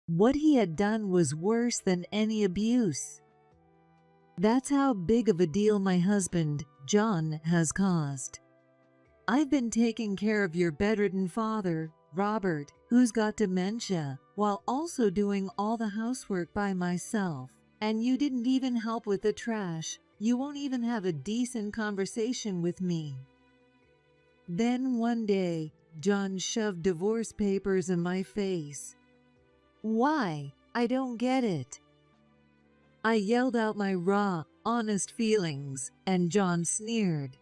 What he had done was worse than any abuse. That's how big of a deal my husband, John, has caused. I've been taking care of your bedridden father, Robert, who's got dementia, while also doing all the housework by myself. And you didn't even help with the trash. You won't even have a decent conversation with me. Then one day, John shoved divorce papers in my face. Why? I don't get it. I yelled out my raw, honest feelings, and John sneered.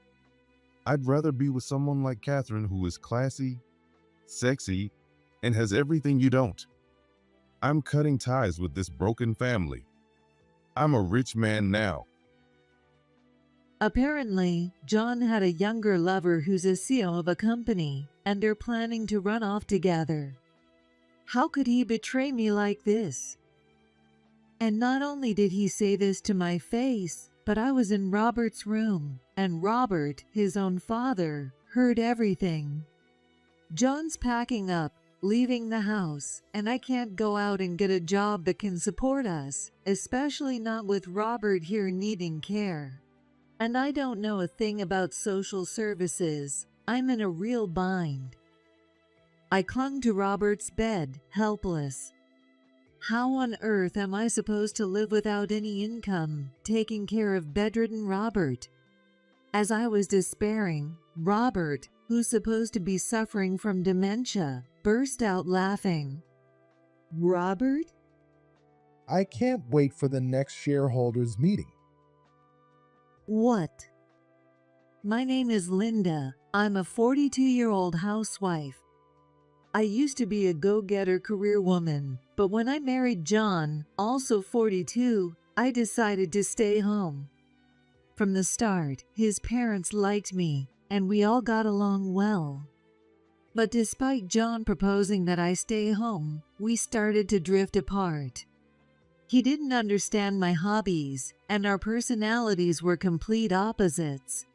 I'd rather be with someone like Catherine who is classy, sexy, and has everything you don't. I'm cutting ties with this broken family. I'm a rich man now. Apparently, John had a younger lover who's a CEO of a company, and they're planning to run off together. How could he betray me like this? And not only did he say this to my face, but I was in Robert's room, and Robert, his own father, heard everything. John's packing up, leaving the house, and I can't go out and get a job that can support us, especially not with Robert here needing care. And I don't know a thing about social services. I'm in a real bind. I clung to Robert's bed, helpless. How on earth am I supposed to live without any income, taking care of bedridden Robert? As I was despairing, Robert, who's supposed to be suffering from dementia, burst out laughing. Robert? I can't wait for the next shareholders meeting. What? My name is Linda. I'm a 42-year-old housewife. I used to be a go-getter career woman, but when I married John, also 42, I decided to stay home. From the start, his parents liked me, and we all got along well. But despite John proposing that I stay home, we started to drift apart. He didn't understand my hobbies, and our personalities were complete opposites.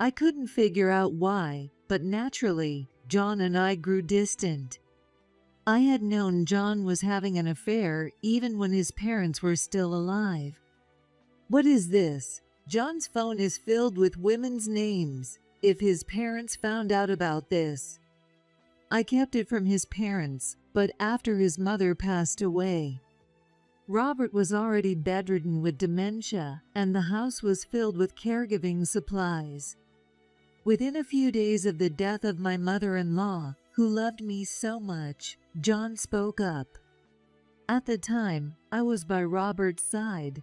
I couldn't figure out why, but naturally, John and I grew distant. I had known John was having an affair even when his parents were still alive. What is this? John's phone is filled with women's names. If his parents found out about this. I kept it from his parents, but after his mother passed away. Robert was already bedridden with dementia, and the house was filled with caregiving supplies. Within a few days of the death of my mother-in-law, who loved me so much, John spoke up. At the time, I was by Robert's side.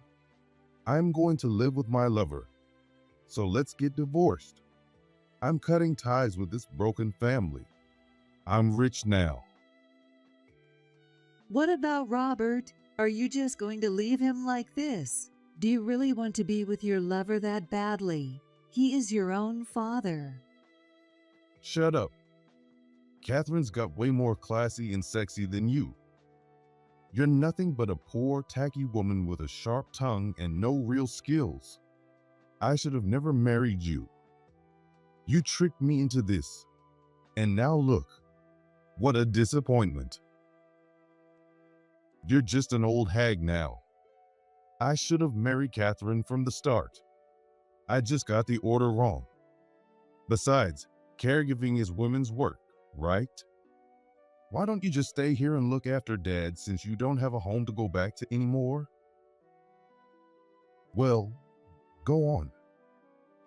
I'm going to live with my lover, so let's get divorced. I'm cutting ties with this broken family. I'm rich now. What about Robert? Are you just going to leave him like this? Do you really want to be with your lover that badly? He is your own father. Shut up. Catherine's got way more classy and sexy than you. You're nothing but a poor, tacky woman with a sharp tongue and no real skills. I should have never married you. You tricked me into this. And now look, what a disappointment. You're just an old hag now. I should have married Catherine from the start. I just got the order wrong. Besides, caregiving is women's work, right? Why don't you just stay here and look after Dad since you don't have a home to go back to anymore? Well, go on.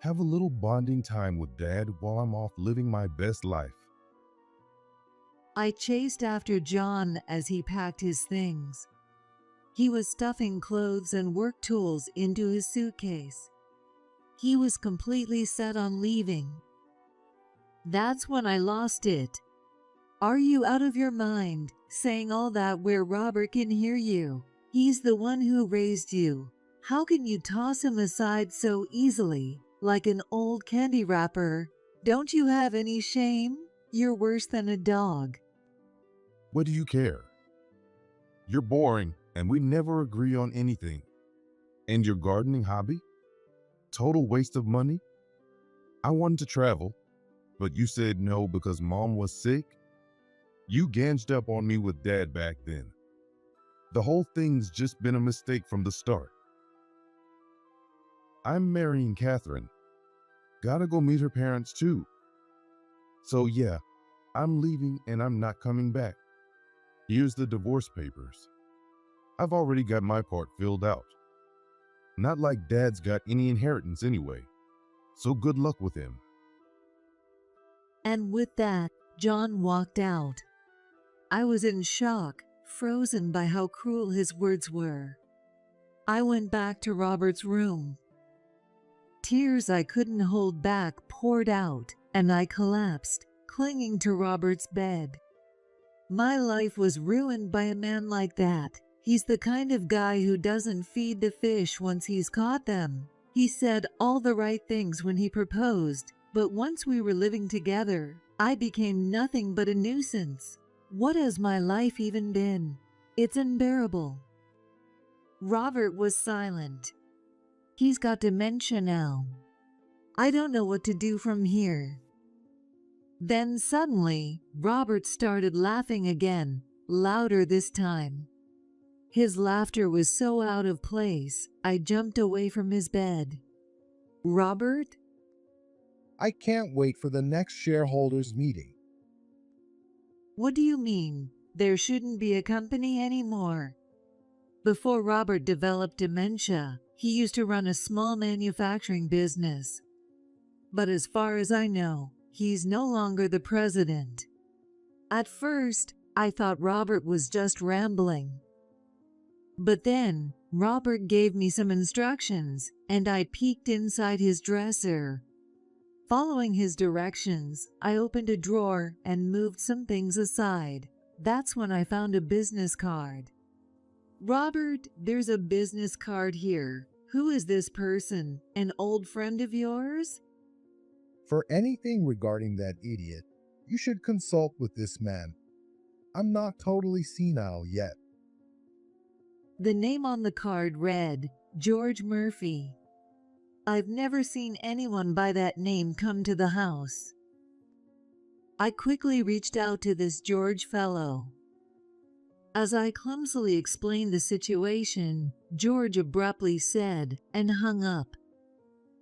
Have a little bonding time with Dad while I'm off living my best life. I chased after John as he packed his things. He was stuffing clothes and work tools into his suitcase. He was completely set on leaving. That's when I lost it. Are you out of your mind, saying all that where Robert can hear you? He's the one who raised you. How can you toss him aside so easily, like an old candy wrapper? Don't you have any shame? You're worse than a dog. What do you care? You're boring and we never agree on anything. And your gardening hobby? Total waste of money? I wanted to travel, but you said no because Mom was sick? You ganged up on me with Dad back then. The whole thing's just been a mistake from the start. I'm marrying Catherine. Gotta go meet her parents too. So yeah, I'm leaving and I'm not coming back. Here's the divorce papers. I've already got my part filled out. Not like Dad's got any inheritance anyway. So good luck with him. And with that, John walked out. I was in shock, frozen by how cruel his words were. I went back to Robert's room. Tears I couldn't hold back poured out, and I collapsed, clinging to Robert's bed. My life was ruined by a man like that. He's the kind of guy who doesn't feed the fish once he's caught them. He said all the right things when he proposed, but once we were living together, I became nothing but a nuisance. What has my life even been? It's unbearable. Robert was silent. He's got dementia now. I don't know what to do from here. Then suddenly, Robert started laughing again, louder this time. His laughter was so out of place, I jumped away from his bed. Robert? I can't wait for the next shareholders meeting. What do you mean? There shouldn't be a company anymore. Before Robert developed dementia, he used to run a small manufacturing business. But as far as I know, he's no longer the president. At first, I thought Robert was just rambling. But then, Robert gave me some instructions, and I peeked inside his dresser. Following his directions, I opened a drawer and moved some things aside. That's when I found a business card. Robert, there's a business card here. Who is this person? An old friend of yours? For anything regarding that idiot, you should consult with this man. I'm not totally senile yet. The name on the card read George Murphy. I've never seen anyone by that name come to the house. I quickly reached out to this George fellow. As I clumsily explained the situation, George abruptly said and hung up.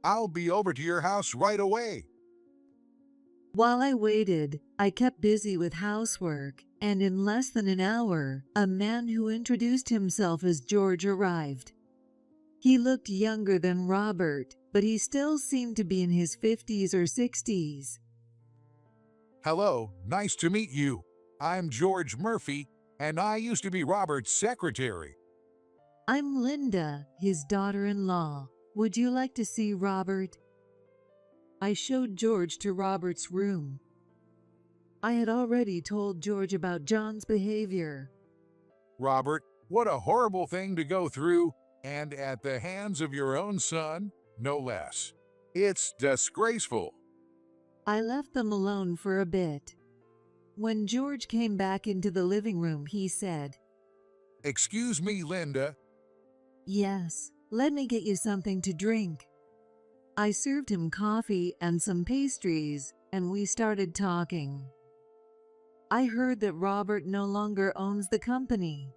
I'll be over to your house right away. While I waited, I kept busy with housework, and in less than an hour, a man who introduced himself as George arrived. He looked younger than Robert, but he still seemed to be in his 50s or 60s. Hello, nice to meet you. I'm George Murphy, and I used to be Robert's secretary. I'm Linda, his daughter-in-law. Would you like to see Robert? I showed George to Robert's room. I had already told George about John's behavior. Robert, what a horrible thing to go through, and at the hands of your own son, no less. It's disgraceful. I left them alone for a bit. When George came back into the living room, he said, Excuse me, Linda. Yes, let me get you something to drink. I served him coffee and some pastries, and we started talking. I heard that Robert no longer owns the company.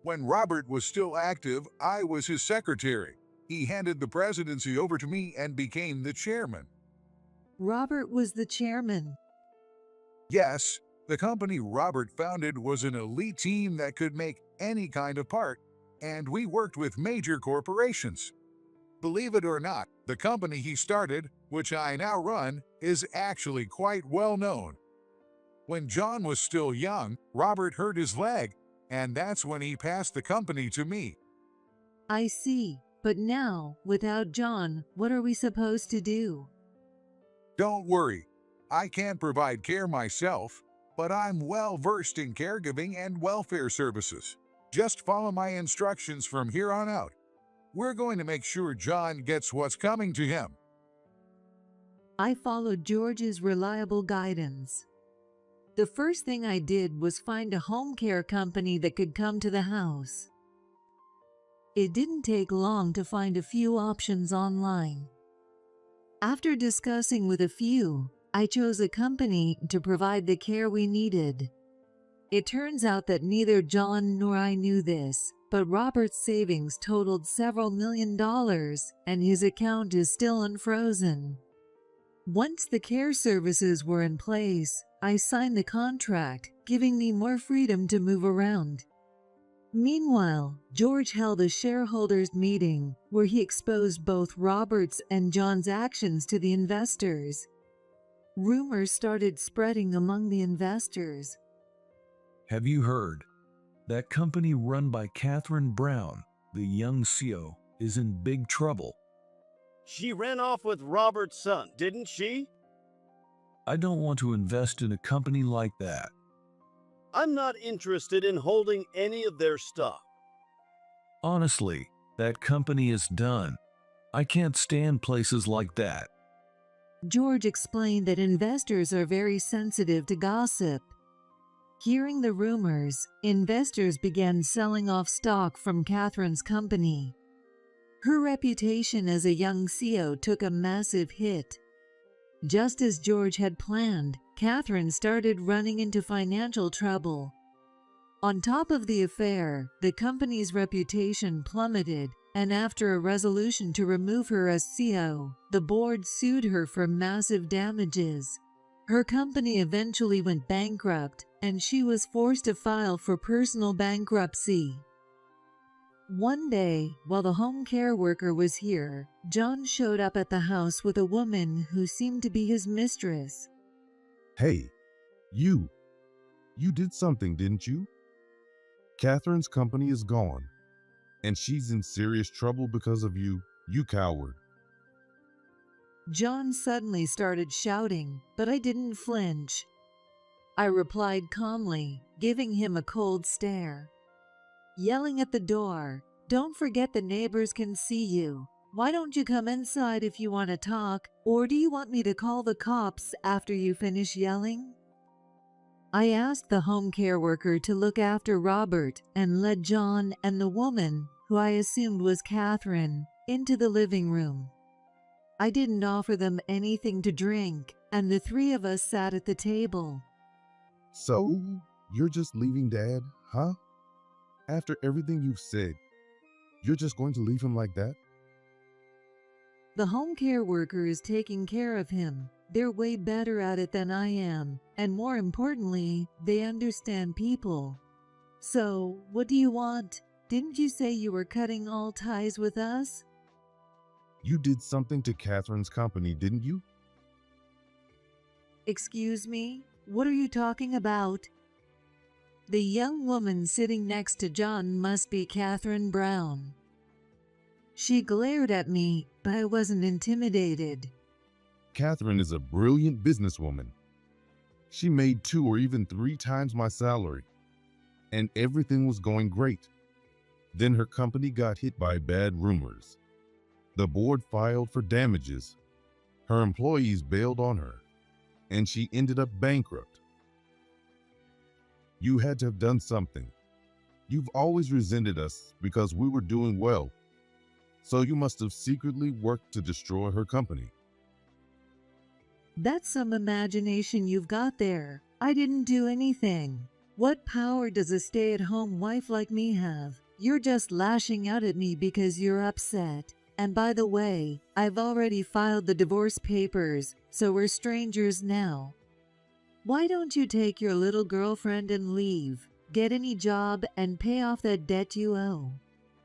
When Robert was still active, I was his secretary. He handed the presidency over to me and became the chairman. Robert was the chairman. Yes, the company Robert founded was an elite team that could make any kind of part, and we worked with major corporations. Believe it or not, the company he started, which I now run, is actually quite well known. When John was still young, Robert hurt his leg, and that's when he passed the company to me. I see, but now, without John, what are we supposed to do? Don't worry, I can't provide care myself, but I'm well versed in caregiving and welfare services. Just follow my instructions from here on out. We're going to make sure John gets what's coming to him. I followed George's reliable guidance. The first thing I did was find a home care company that could come to the house. It didn't take long to find a few options online. After discussing with a few, I chose a company to provide the care we needed. It turns out that neither John nor I knew this, but Robert's savings totaled several $1,000,000, and his account is still unfrozen. Once the care services were in place, I signed the contract, giving me more freedom to move around. Meanwhile, George held a shareholders meeting where he exposed both Robert's and John's actions to the investors. Rumors started spreading among the investors. Have you heard? That company run by Catherine Brown, the young CEO, is in big trouble. She ran off with Robert's son, didn't she? I don't want to invest in a company like that. I'm not interested in holding any of their stuff. Honestly, that company is done. I can't stand places like that. George explained that investors are very sensitive to gossip. Hearing the rumors, investors began selling off stock from Catherine's company. Her reputation as a young CEO took a massive hit. Just as George had planned, Catherine started running into financial trouble. On top of the affair, the company's reputation plummeted, and after a resolution to remove her as CEO, the board sued her for massive damages. Her company eventually went bankrupt, and she was forced to file for personal bankruptcy. One day, while the home care worker was here, John showed up at the house with a woman who seemed to be his mistress. Hey, you did something, didn't you? Catherine's company is gone, and she's in serious trouble because of you, you coward. John suddenly started shouting, but I didn't flinch. I replied calmly, giving him a cold stare. Yelling at the door, "Don't forget the neighbors can see you. Why don't you come inside if you want to talk, or do you want me to call the cops after you finish yelling?" I asked the home care worker to look after Robert and led John and the woman, who I assumed was Catherine, into the living room. I didn't offer them anything to drink, and the three of us sat at the table. So, you're just leaving Dad, huh? After everything you've said, you're just going to leave him like that? The home care worker is taking care of him. They're way better at it than I am, and more importantly, they understand people. So, what do you want? Didn't you say you were cutting all ties with us? You did something to Catherine's company, didn't you? Excuse me? What are you talking about? The young woman sitting next to John must be Catherine Brown. She glared at me, but I wasn't intimidated. Catherine is a brilliant businesswoman. She made 2 or even 3 times my salary, and everything was going great. Then her company got hit by bad rumors. The board filed for damages. Her employees bailed on her, and she ended up bankrupt. You had to have done something. You've always resented us because we were doing well, so you must have secretly worked to destroy her company. That's some imagination you've got there. I didn't do anything. What power does a stay-at-home wife like me have? You're just lashing out at me because you're upset. And by the way, I've already filed the divorce papers, so we're strangers now. Why don't you take your little girlfriend and leave? Get any job and pay off that debt you owe.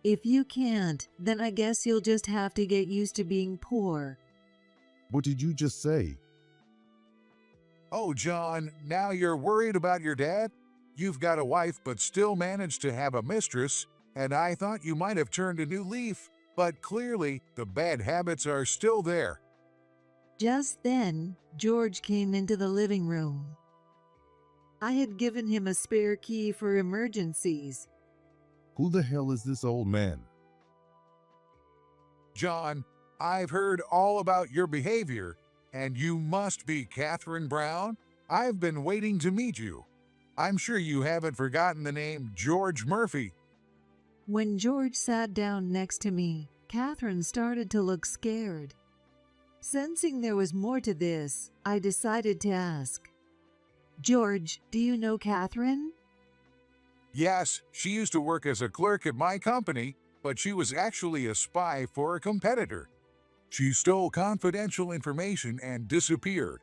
If you can't, then I guess you'll just have to get used to being poor. What did you just say? Oh, John, now you're worried about your dad? You've got a wife but still managed to have a mistress, and I thought you might have turned a new leaf, but clearly the bad habits are still there. Just then, George came into the living room. I had given him a spare key for emergencies. Who the hell is this old man? John, I've heard all about your behavior, and you must be Catherine Brown. I've been waiting to meet you. I'm sure you haven't forgotten the name George Murphy. When George sat down next to me, Catherine started to look scared. Sensing there was more to this, I decided to ask, "George, do you know Catherine?" Yes, she used to work as a clerk at my company, but she was actually a spy for a competitor. She stole confidential information and disappeared.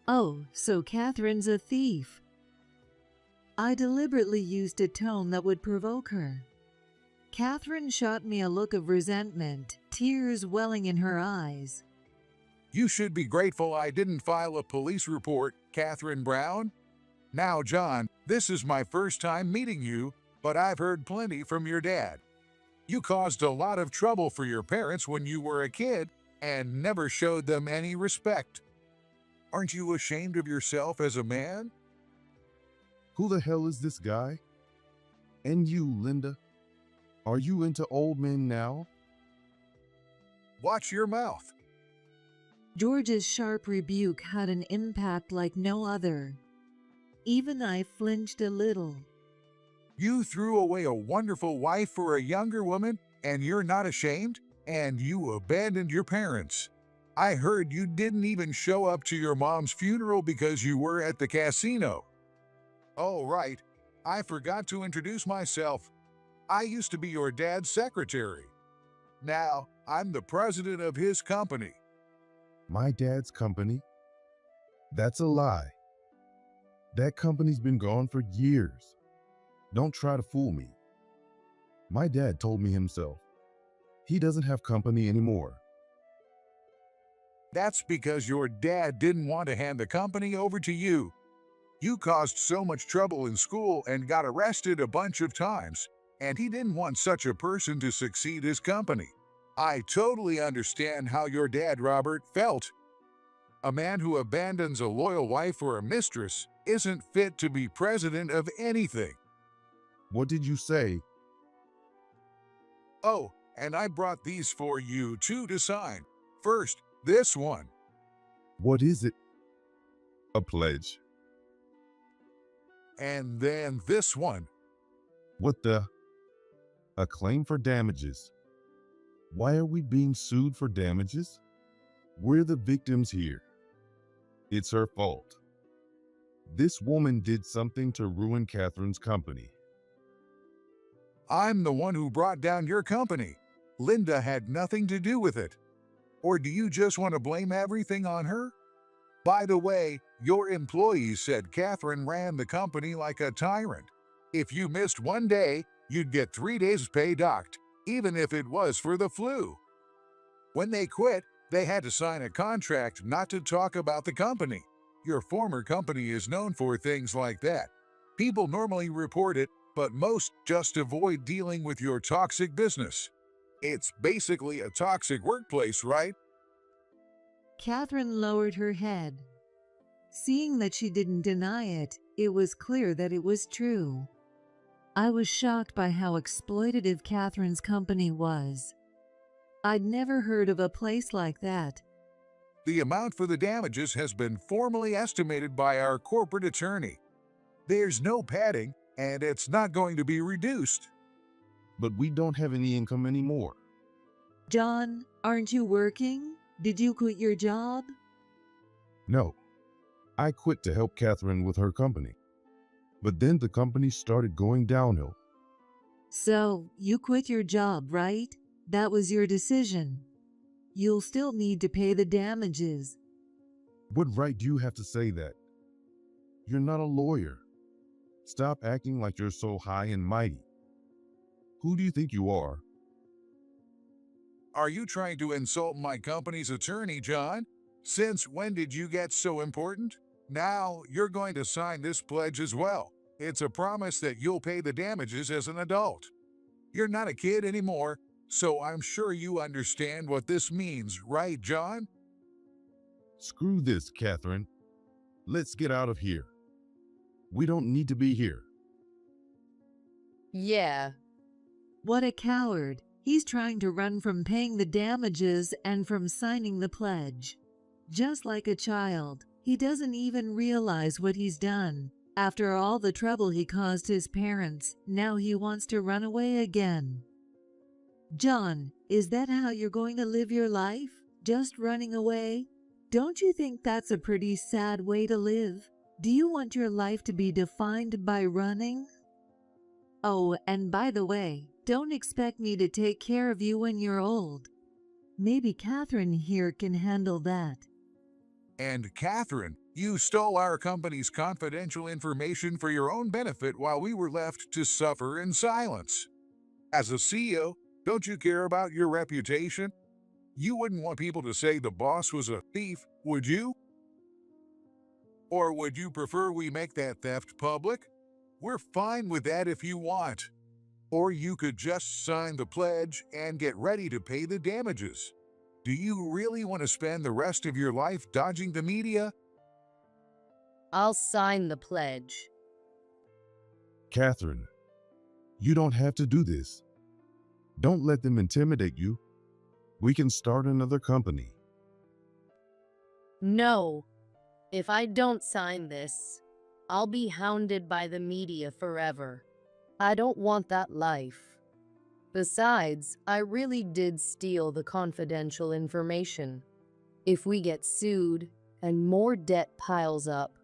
Oh, so Catherine's a thief. I deliberately used a tone that would provoke her. Catherine shot me a look of resentment, tears welling in her eyes. You should be grateful I didn't file a police report, Catherine Brown. Now, John, this is my first time meeting you, but I've heard plenty from your dad. You caused a lot of trouble for your parents when you were a kid and never showed them any respect. Aren't you ashamed of yourself as a man? Who the hell is this guy? And you, Linda? Are you into old men now? Watch your mouth. George's sharp rebuke had an impact like no other. Even I flinched a little. You threw away a wonderful wife for a younger woman, and you're not ashamed? And you abandoned your parents. I heard you didn't even show up to your mom's funeral because you were at the casino. Oh, right. I forgot to introduce myself. I used to be your dad's secretary. Now, I'm the president of his company. My dad's company? That's a lie. That company's been gone for years. Don't try to fool me. My dad told me himself. He doesn't have company anymore. That's because your dad didn't want to hand the company over to you. You caused so much trouble in school and got arrested a bunch of times, and he didn't want such a person to succeed his company. I totally understand how your dad, Robert, felt. A man who abandons a loyal wife or a mistress isn't fit to be president of anything. What did you say? Oh, and I brought these for you too to sign. First, this one. What is it? A pledge. And then this one. What the? A claim for damages. Why are we being sued for damages? We're the victims here. It's her fault. This woman did something to ruin Catherine's company. I'm the one who brought down your company. Linda had nothing to do with it. Or do you just want to blame everything on her? By the way, your employees said Catherine ran the company like a tyrant. If you missed one day, you'd get 3 days pay docked, even if it was for the flu. When they quit, they had to sign a contract not to talk about the company. Your former company is known for things like that. People normally report it, but most just avoid dealing with your toxic business. It's basically a toxic workplace, right? Catherine lowered her head. Seeing that she didn't deny it, it was clear that it was true. I was shocked by how exploitative Catherine's company was. I'd never heard of a place like that. The amount for the damages has been formally estimated by our corporate attorney. There's no padding, and it's not going to be reduced. But we don't have any income anymore. John, aren't you working? Did you quit your job? No. I quit to help Catherine with her company. But then the company started going downhill. So, you quit your job, right? That was your decision. You'll still need to pay the damages. What right do you have to say that? You're not a lawyer. Stop acting like you're so high and mighty. Who do you think you are? Are you trying to insult my company's attorney, John? Since when did you get so important? Now you're going to sign this pledge as well. It's a promise that you'll pay the damages as an adult. You're not a kid anymore, so I'm sure you understand what this means, right, John? Screw this, Catherine. Let's get out of here. We don't need to be here. Yeah. What a coward. He's trying to run from paying the damages and from signing the pledge. Just like a child, he doesn't even realize what he's done. After all the trouble he caused his parents, now he wants to run away again. John, is that how you're going to live your life? Just running away? Don't you think that's a pretty sad way to live? Do you want your life to be defined by running? Oh, and by the way, don't expect me to take care of you when you're old. Maybe Catherine here can handle that. And Catherine, you stole our company's confidential information for your own benefit while we were left to suffer in silence. As a CEO, don't you care about your reputation? You wouldn't want people to say the boss was a thief, would you? Or would you prefer we make that theft public? We're fine with that if you want. Or you could just sign the pledge and get ready to pay the damages. Do you really want to spend the rest of your life dodging the media? I'll sign the pledge. Catherine, you don't have to do this. Don't let them intimidate you. We can start another company. No. If I don't sign this, I'll be hounded by the media forever. I don't want that life. Besides, I really did steal the confidential information. If we get sued and more debt piles up.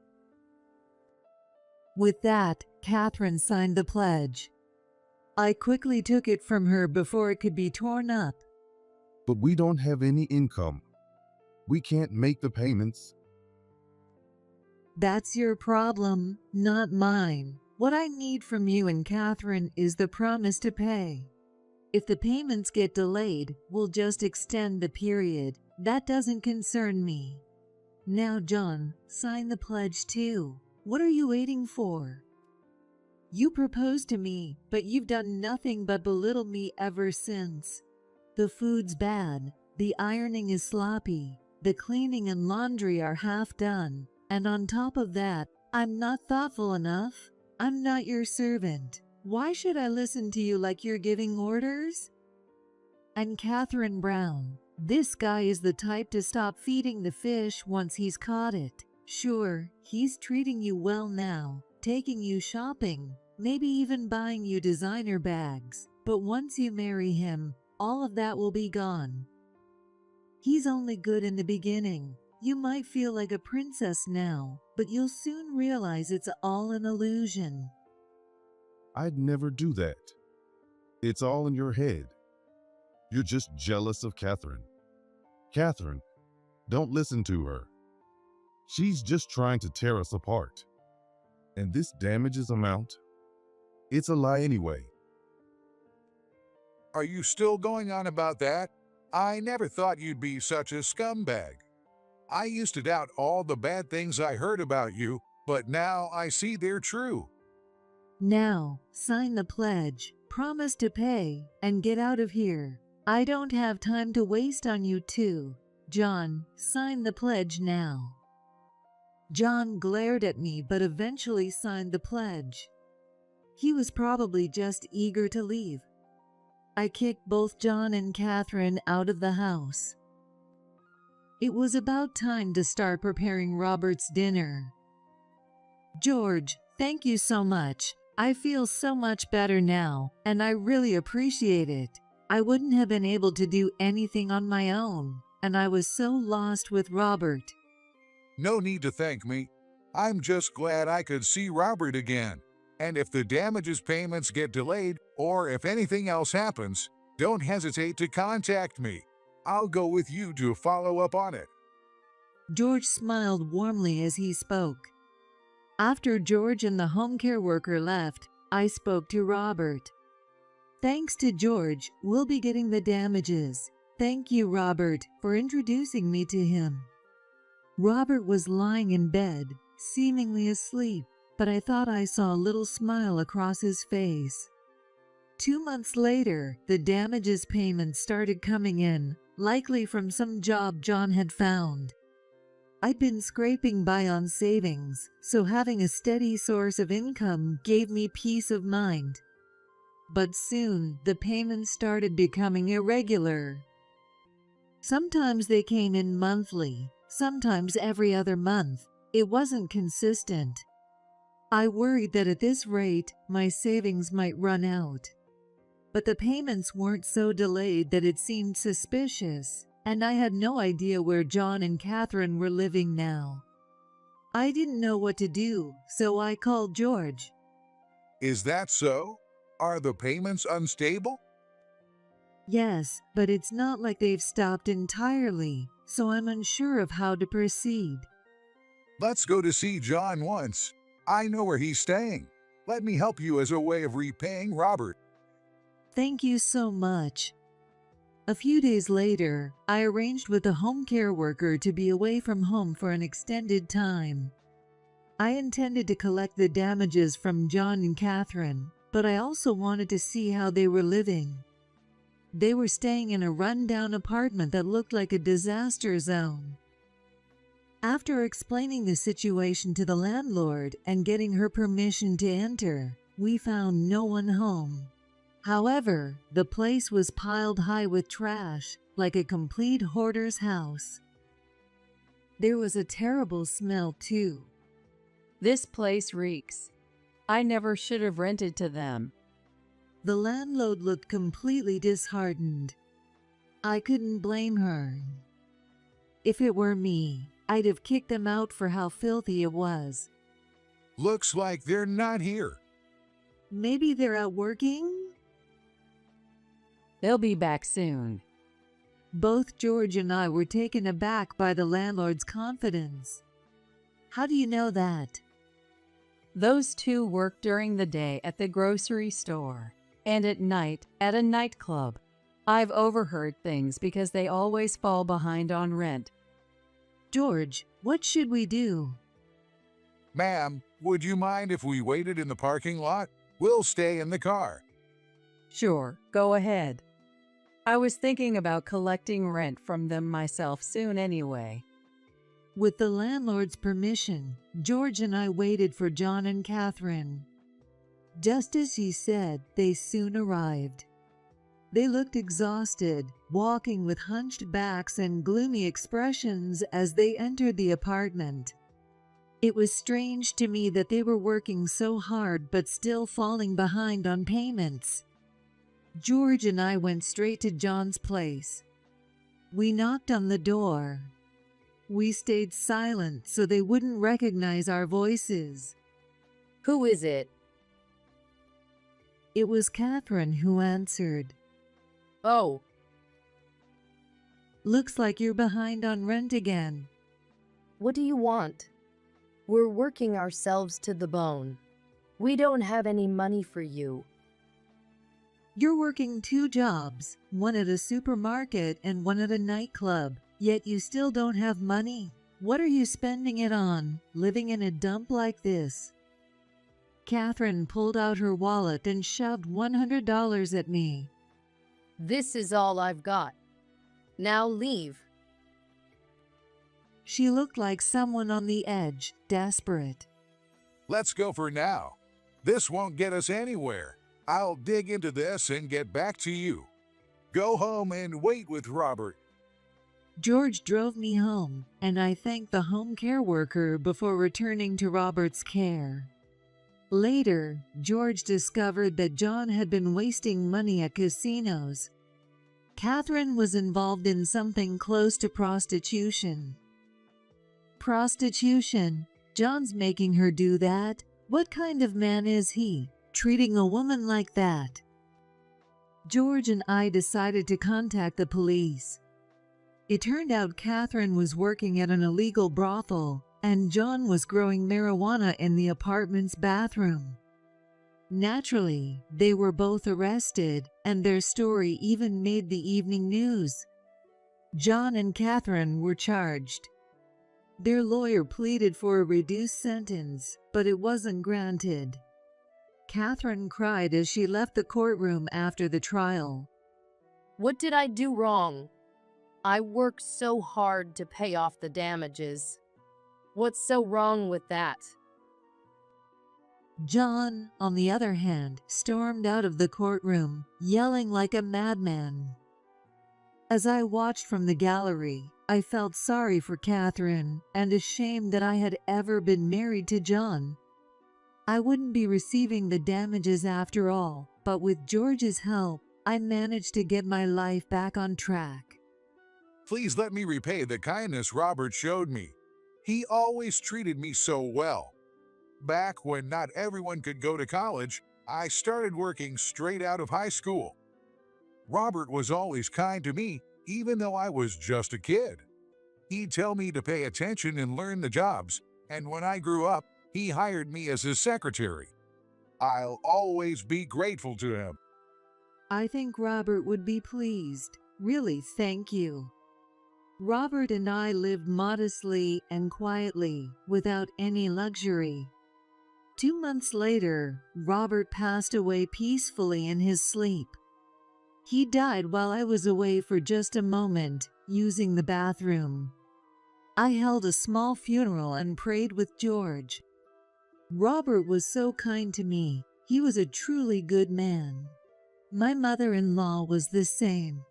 With that, Catherine signed the pledge. I quickly took it from her before it could be torn up. But we don't have any income. We can't make the payments. That's your problem, not mine. What I need from you and Catherine is the promise to pay. If the payments get delayed, we'll just extend the period. That doesn't concern me. Now, John, sign the pledge too. What are you waiting for? You proposed to me, but you've done nothing but belittle me ever since. The food's bad, the ironing is sloppy, the cleaning and laundry are half done, and on top of that, I'm not thoughtful enough. I'm not your servant. Why should I listen to you like you're giving orders? And Catherine Brown, this guy is the type to stop feeding the fish once he's caught it. Sure, he's treating you well now, taking you shopping, maybe even buying you designer bags. But once you marry him, all of that will be gone. He's only good in the beginning. You might feel like a princess now, but you'll soon realize it's all an illusion. I'd never do that. It's all in your head. You're just jealous of Catherine. Catherine, don't listen to her. She's just trying to tear us apart. And this damages amount? It's a lie anyway. Are you still going on about that? I never thought you'd be such a scumbag. I used to doubt all the bad things I heard about you, but now I see they're true. Now, sign the pledge, promise to pay, and get out of here. I don't have time to waste on you two. John, sign the pledge now. John glared at me but eventually signed the pledge. He was probably just eager to leave. I kicked both John and Catherine out of the house. It was about time to start preparing Robert's dinner. George, thank you so much. I feel so much better now, and I really appreciate it. I wouldn't have been able to do anything on my own, and I was so lost with Robert. No need to thank me. I'm just glad I could see Robert again. And if the damages payments get delayed, or if anything else happens, don't hesitate to contact me. I'll go with you to follow up on it. George smiled warmly as he spoke. After George and the home care worker left, I spoke to Robert. Thanks to George, we'll be getting the damages. Thank you, Robert, for introducing me to him. Robert was lying in bed, seemingly asleep, but I thought I saw a little smile across his face. 2 months later, the damages payments started coming in, likely from some job John had found. I'd been scraping by on savings, so having a steady source of income gave me peace of mind. But soon, the payments started becoming irregular. Sometimes they came in monthly, sometimes every other month. It wasn't consistent. I worried that at this rate, my savings might run out. But the payments weren't so delayed that it seemed suspicious, and I had no idea where John and Catherine were living now. I didn't know what to do, so I called George. Is that so? Are the payments unstable? Yes, but it's not like they've stopped entirely, so I'm unsure of how to proceed. Let's go to see John once. I know where he's staying. Let me help you as a way of repaying Robert. Thank you so much. A few days later, I arranged with a home care worker to be away from home for an extended time. I intended to collect the damages from John and Catherine, but I also wanted to see how they were living. They were staying in a rundown apartment that looked like a disaster zone. After explaining the situation to the landlord and getting her permission to enter, we found no one home. However, the place was piled high with trash, like a complete hoarder's house. There was a terrible smell, too. This place reeks. I never should have rented to them. The landlord looked completely disheartened. I couldn't blame her. If it were me, I'd have kicked them out for how filthy it was. Looks like they're not here. Maybe they're out working? They'll be back soon. Both George and I were taken aback by the landlord's confidence. How do you know that? Those two work during the day at the grocery store and at night at a nightclub. I've overheard things because they always fall behind on rent. George, what should we do? Ma'am, would you mind if we waited in the parking lot? We'll stay in the car. Sure, go ahead. I was thinking about collecting rent from them myself soon anyway. With the landlord's permission, George and I waited for John and Catherine. Just as he said, they soon arrived. They looked exhausted, walking with hunched backs and gloomy expressions as they entered the apartment. It was strange to me that they were working so hard but still falling behind on payments. George and I went straight to John's place. We knocked on the door. We stayed silent so they wouldn't recognize our voices. Who is it? It was Catherine who answered. Oh, Looks like you're behind on rent again. what do you want? We're working ourselves to the bone. We don't have any money for you. You're working 2 jobs, one at a supermarket and one at a nightclub, yet you still don't have money. What are you spending it on, living in a dump like this? Catherine pulled out her wallet and shoved $100 at me. This is all I've got. Now leave. She looked like someone on the edge, desperate. Let's go for now. This won't get us anywhere. I'll dig into this and get back to you. Go home and wait with Robert. George drove me home, and I thanked the home care worker before returning to Robert's care. Later, George discovered that John had been wasting money at casinos. Catherine was involved in something close to prostitution. Prostitution? John's making her do that? What kind of man is he, treating a woman like that? George and I decided to contact the police. It turned out Catherine was working at an illegal brothel, and John was growing marijuana in the apartment's bathroom. Naturally, they were both arrested, and their story even made the evening news. John and Catherine were charged. Their lawyer pleaded for a reduced sentence, but it wasn't granted. Catherine cried as she left the courtroom after the trial. What did I do wrong? I worked so hard to pay off the damages. What's so wrong with that? John, on the other hand, stormed out of the courtroom, yelling like a madman. As I watched from the gallery, I felt sorry for Catherine and ashamed that I had ever been married to John. I wouldn't be receiving the damages after all, but with George's help, I managed to get my life back on track. Please let me repay the kindness Robert showed me. He always treated me so well. Back when not everyone could go to college, I started working straight out of high school. Robert was always kind to me, even though I was just a kid. He'd tell me to pay attention and learn the jobs, and when I grew up, he hired me as his secretary. I'll always be grateful to him. I think Robert would be pleased. Really, thank you. Robert and I lived modestly and quietly, without any luxury. 2 months later, Robert passed away peacefully in his sleep. He died while I was away for just a moment, using the bathroom. I held a small funeral and prayed with George. Robert was so kind to me. He was a truly good man. My mother-in-law was the same.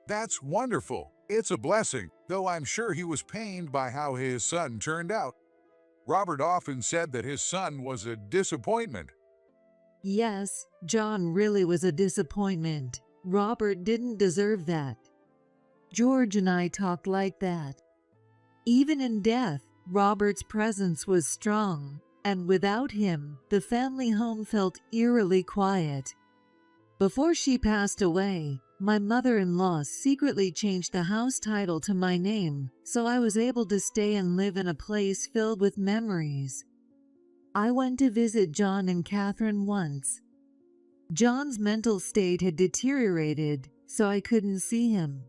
That's wonderful. It's a blessing, though I'm sure he was pained by how his son turned out. Robert often said that his son was a disappointment. Yes, John really was a disappointment. Robert didn't deserve that. George and I talked like that. Even in death, Robert's presence was strong, and without him, the family home felt eerily quiet. Before she passed away, my mother-in-law secretly changed the house title to my name, so I was able to stay and live in a place filled with memories. I went to visit John and Catherine once. John's mental state had deteriorated, so I couldn't see him.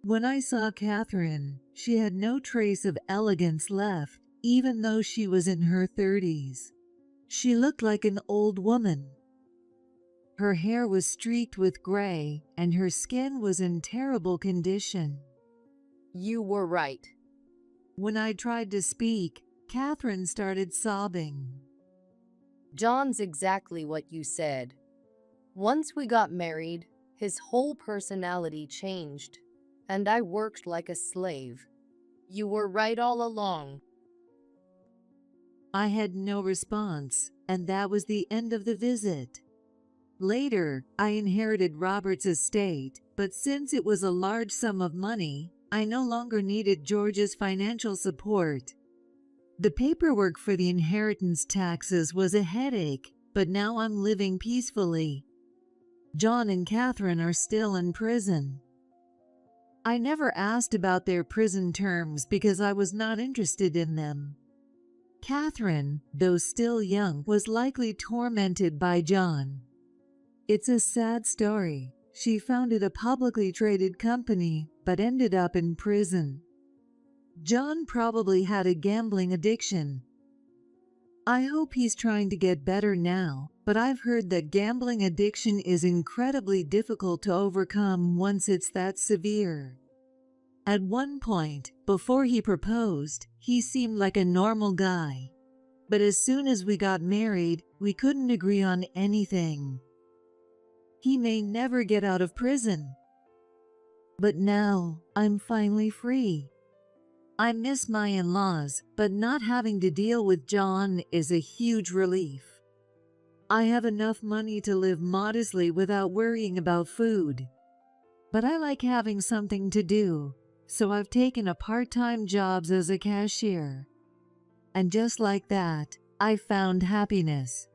When I saw Catherine, she had no trace of elegance left, even though she was in her 30s. She looked like an old woman. Her hair was streaked with gray, and her skin was in terrible condition. You were right. When I tried to speak, Catherine started sobbing. John's exactly what you said. Once we got married, his whole personality changed, and I worked like a slave. You were right all along. I had no response, and that was the end of the visit. Later, I inherited Robert's estate, but since it was a large sum of money, I no longer needed George's financial support. The paperwork for the inheritance taxes was a headache, but now I'm living peacefully. John and Catherine are still in prison. I never asked about their prison terms because I was not interested in them. Catherine, though still young, was likely tormented by John. It's a sad story. She founded a publicly traded company, but ended up in prison. John probably had a gambling addiction. I hope he's trying to get better now, but I've heard that gambling addiction is incredibly difficult to overcome once it's that severe. At one point, before he proposed, he seemed like a normal guy. But as soon as we got married, we couldn't agree on anything. He may never get out of prison. But now, I'm finally free. I miss my in-laws, but not having to deal with John is a huge relief. I have enough money to live modestly without worrying about food. But I like having something to do, so I've taken a part-time job as a cashier. And just like that, I found happiness.